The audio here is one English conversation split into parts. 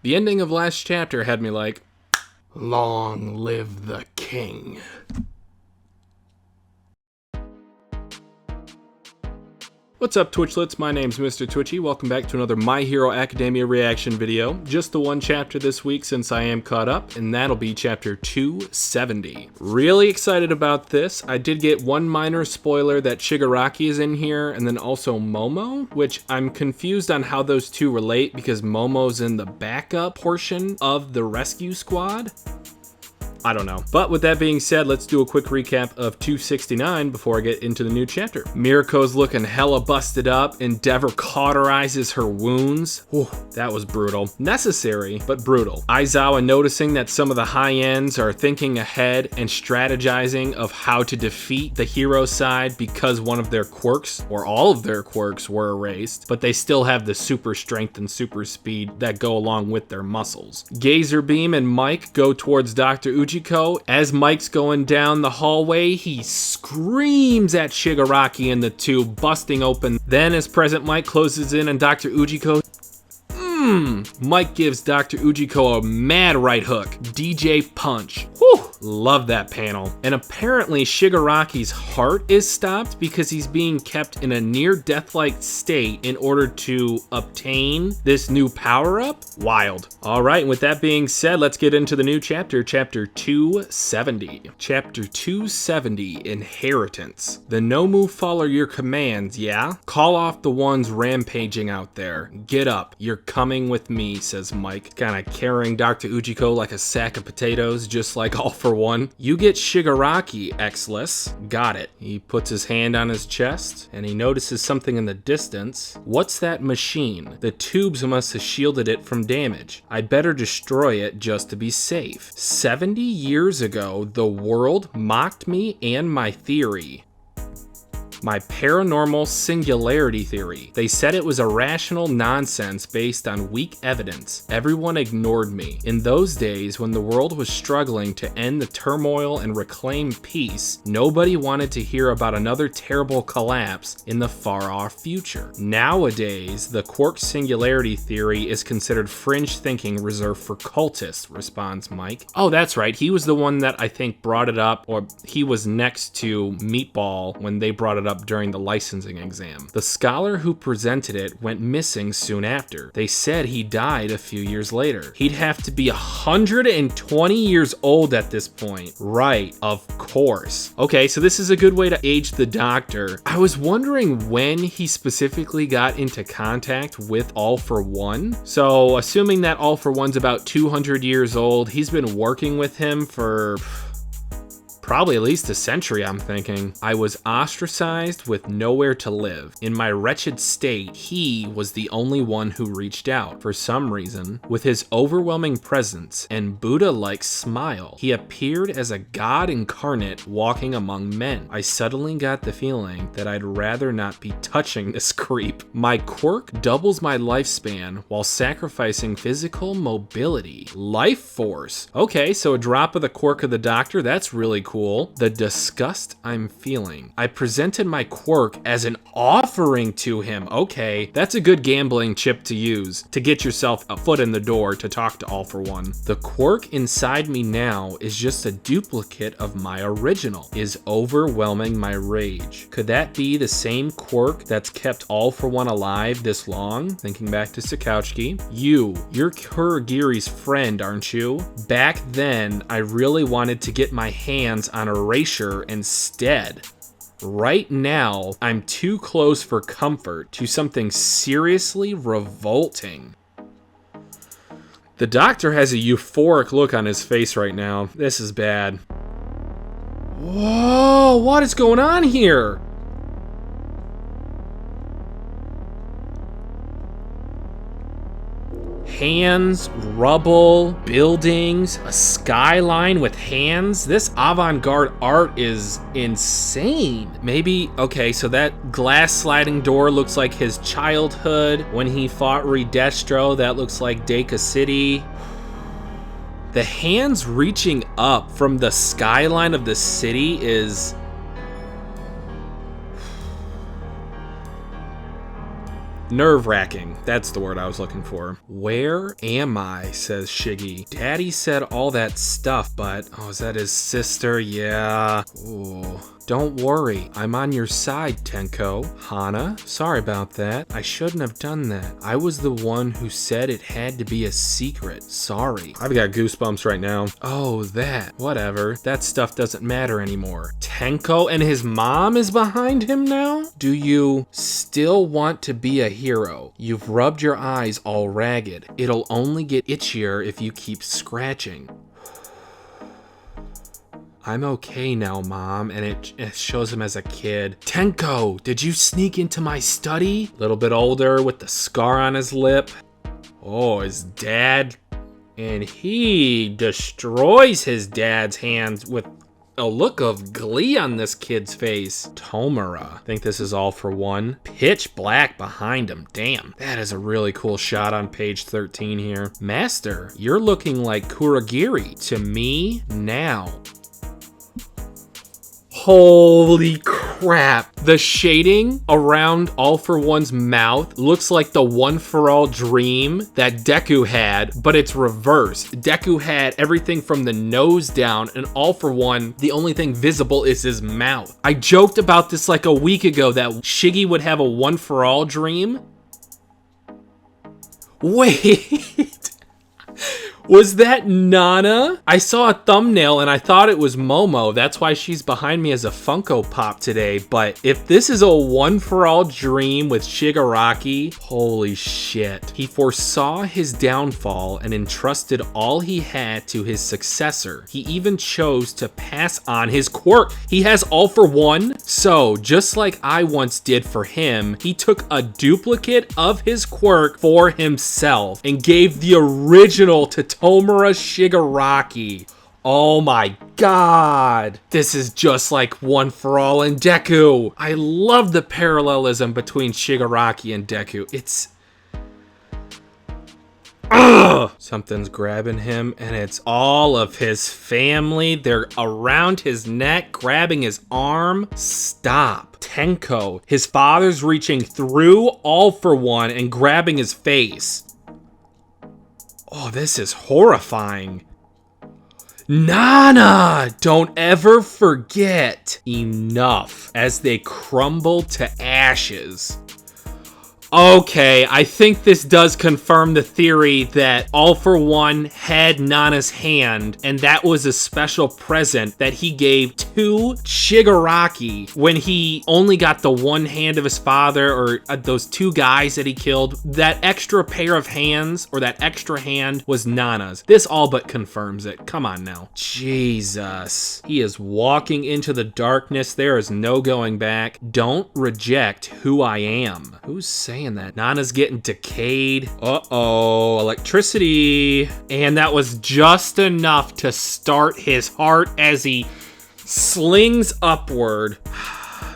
The ending of last chapter had me like, long live the king. What's up, Twitchlets? My name's Mr. Twitchy. Welcome back to another My Hero Academia reaction video. Just the one chapter this week since I am caught up, and that'll be chapter 270. Really excited about this. I did get one minor spoiler that Shigaraki is in here, and then also Momo, which I'm confused on how those two relate because Momo's in the backup portion of the rescue squad. I don't know. But with that being said, let's do a quick recap of 269 before I get into the new chapter. Miriko's looking hella busted up. Endeavor cauterizes her wounds. Whew, that was brutal. Necessary, but brutal. Aizawa noticing that some of the high ends are thinking ahead and strategizing of how to defeat the hero side because one of their quirks, or all of their quirks, were erased, but they still have the super strength and super speed that go along with their muscles. Gazer Beam and Mike go towards Dr. Ujiko. As Mike's going down the hallway, he screams at Shigaraki and the two, busting open. Then as Present Mike closes in on Dr. Ujiko, Mike gives Dr. Ujiko a mad right hook. DJ punch. Whew, love that panel. And apparently Shigaraki's heart is stopped because he's being kept in a near death-like state in order to obtain this new power-up. Wild. All right, and with that being said, let's get into the new chapter, chapter 270. Chapter 270, Inheritance. The Nomu follow your commands, yeah? Call off the ones rampaging out there. Get up, you're coming with me, says Mike, kinda carrying Dr. Ujiko like a sack of potatoes, just like All for One. You get Shigaraki, X-less. Got it. He puts his hand on his chest, and he notices something in the distance. What's that machine? The tubes must have shielded it from damage. I better destroy it just to be safe. 70 years ago, the world mocked me and my theory. My paranormal singularity theory. They said it was irrational nonsense based on weak evidence. Everyone ignored me. In those days, when the world was struggling to end the turmoil and reclaim peace, nobody wanted to hear about another terrible collapse in the far-off future. Nowadays, the quark singularity theory is considered fringe thinking reserved for cultists, responds Mike. Oh, that's right. He was the one that I think brought it up, or he was next to Meatball when they brought it up during the licensing exam. The scholar who presented it went missing soon after. They said he died a few years later. He'd have to be 120 years old at this point. Right, of course. Okay, so this is a good way to age the doctor. I was wondering when he specifically got into contact with All for One. So assuming that All for One's about 200 years old, he's been working with him for probably at least a century, I'm thinking. I was ostracized with nowhere to live. In my wretched state, he was the only one who reached out. For some reason, with his overwhelming presence and Buddha-like smile, he appeared as a god incarnate walking among men. I suddenly got the feeling that I'd rather not be touching this creep. My quirk doubles my lifespan while sacrificing physical mobility. Life force. Okay, so a drop of the quirk of the doctor, that's really cool. The disgust I'm feeling. I presented my quirk as an offering to him. Okay, that's a good gambling chip to use to get yourself a foot in the door to talk to All for One. The quirk inside me now is just a duplicate of my original, is overwhelming my rage. Could that be the same quirk that's kept All for One alive this long? Thinking back to Sakauchiki. You're Kurogiri's friend, aren't you? Back then, I really wanted to get my hands on erasure instead. Right now, I'm too close for comfort to something seriously revolting. The doctor has a euphoric look on his face right now. This is bad. Whoa, what is going on here? Hands, rubble, buildings, a skyline with hands. This avant-garde art is insane. Maybe, okay, so that glass sliding door looks like his childhood. When he fought Redestro, that looks like Deka City. The hands reaching up from the skyline of the city is... Nerve-wracking. That's the word I was looking for. Where am I? Says Shiggy. Daddy said all that stuff, but... Oh, is that his sister? Yeah. Ooh. Don't worry, I'm on your side, Tenko. Hana, sorry about that. I shouldn't have done that. I was the one who said it had to be a secret. Sorry. I've got goosebumps right now. Oh, that. Whatever. That stuff doesn't matter anymore. Tenko and his mom is behind him now? Do you still want to be a hero? You've rubbed your eyes all ragged. It'll only get itchier if you keep scratching. I'm okay now, Mom, and it shows him as a kid. Tenko, did you sneak into my study? A little bit older with the scar on his lip. Oh, his dad. And he destroys his dad's hands with a look of glee on this kid's face. Tomura. I think this is all for one. Pitch black behind him. Damn. That is a really cool shot on page 13 here. Master, you're looking like Kurogiri to me now. Holy crap. The shading around All for One's mouth looks like the One for All dream that Deku had, but it's reversed. Deku had everything from the nose down, and All for One, the only thing visible is his mouth. I joked about this like a week ago that Shiggy would have a One for All dream. Wait. Was that Nana? I saw a thumbnail and I thought it was Momo. That's why she's behind me as a Funko Pop today. But if this is a One for All dream with Shigaraki, holy shit. He foresaw his downfall and entrusted all he had to his successor. He even chose to pass on his quirk. He has All for One. So just like I once did for him, he took a duplicate of his quirk for himself and gave the original to Tomura Shigaraki. Oh my god. This is just like One for All and Deku. I love the parallelism between Shigaraki and Deku. It's... Ugh! Something's grabbing him and it's all of his family. They're around his neck, grabbing his arm. Stop. Tenko. His father's reaching through All for One and grabbing his face. Oh, this is horrifying. Nana! Don't ever forget. Enough. As they crumble to ashes. Okay, I think this does confirm the theory that All for One had Nana's hand, and that was a special present that he gave to Shigaraki when he only got the one hand of his father, or those two guys that he killed. That extra pair of hands, or that extra hand, was Nana's. This all but confirms it. Come on now. Jesus. He is walking into the darkness. There is no going back. Don't reject who I am. Who's saying that? Nana's getting decayed. Uh-oh, electricity. And that was just enough to start his heart as he slings upward.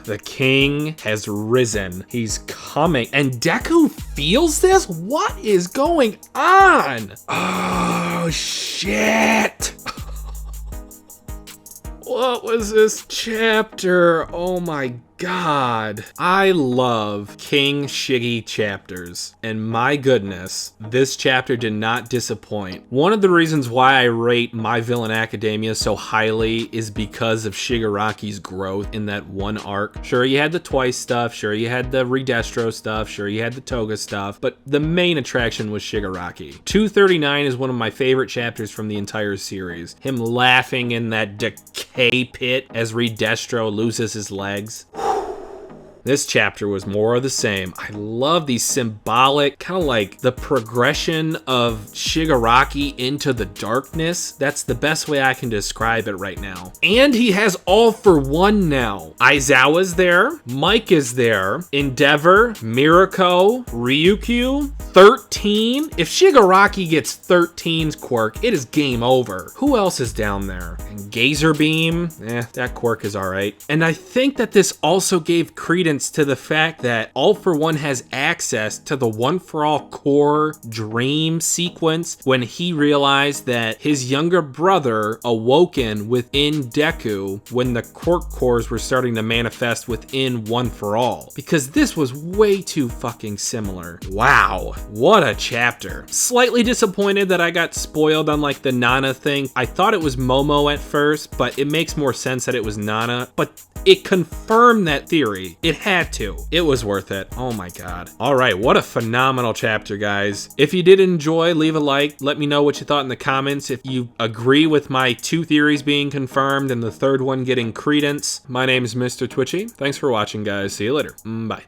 The king has risen. He's coming. And Deku feels this? What is going on? Oh, shit. What was this chapter? Oh my god. I love King Shiggy chapters, and my goodness, this chapter did not disappoint. One of the reasons why I rate My Villain Academia so highly is because of Shigaraki's growth in that one arc. Sure, you had the Twice stuff, sure, you had the Redestro stuff, sure, you had the Toga stuff, but the main attraction was Shigaraki. 239 is one of my favorite chapters from the entire series. Him laughing in that decay pit as Redestro loses his legs. This chapter was more of the same. I love these symbolic, kind of like the progression of Shigaraki into the darkness. That's the best way I can describe it right now. And he has All for One now. Aizawa's there, Mike is there, Endeavor, Mirako, Ryukyu, 13. If Shigaraki gets 13's quirk, it is game over. Who else is down there? And Gazer Beam, that quirk is alright. And I think that this also gave credence credence to the fact that All For One has access to the One For All core dream sequence when he realized that his younger brother awoken within Deku when the quirk cores were starting to manifest within One For All. Because this was way too fucking similar. Wow, what a chapter. Slightly disappointed that I got spoiled on like the Nana thing. I thought it was Momo at first, but it makes more sense that it was Nana. But it confirmed that theory. It had to. It was worth it. Oh my god. All right, what a phenomenal chapter, guys. If you did enjoy, leave a like. Let me know what you thought in the comments. If you agree with my 2 theories being confirmed and the third one getting credence. My name is Mr. Twitchy. Thanks for watching, guys. See you later. Bye.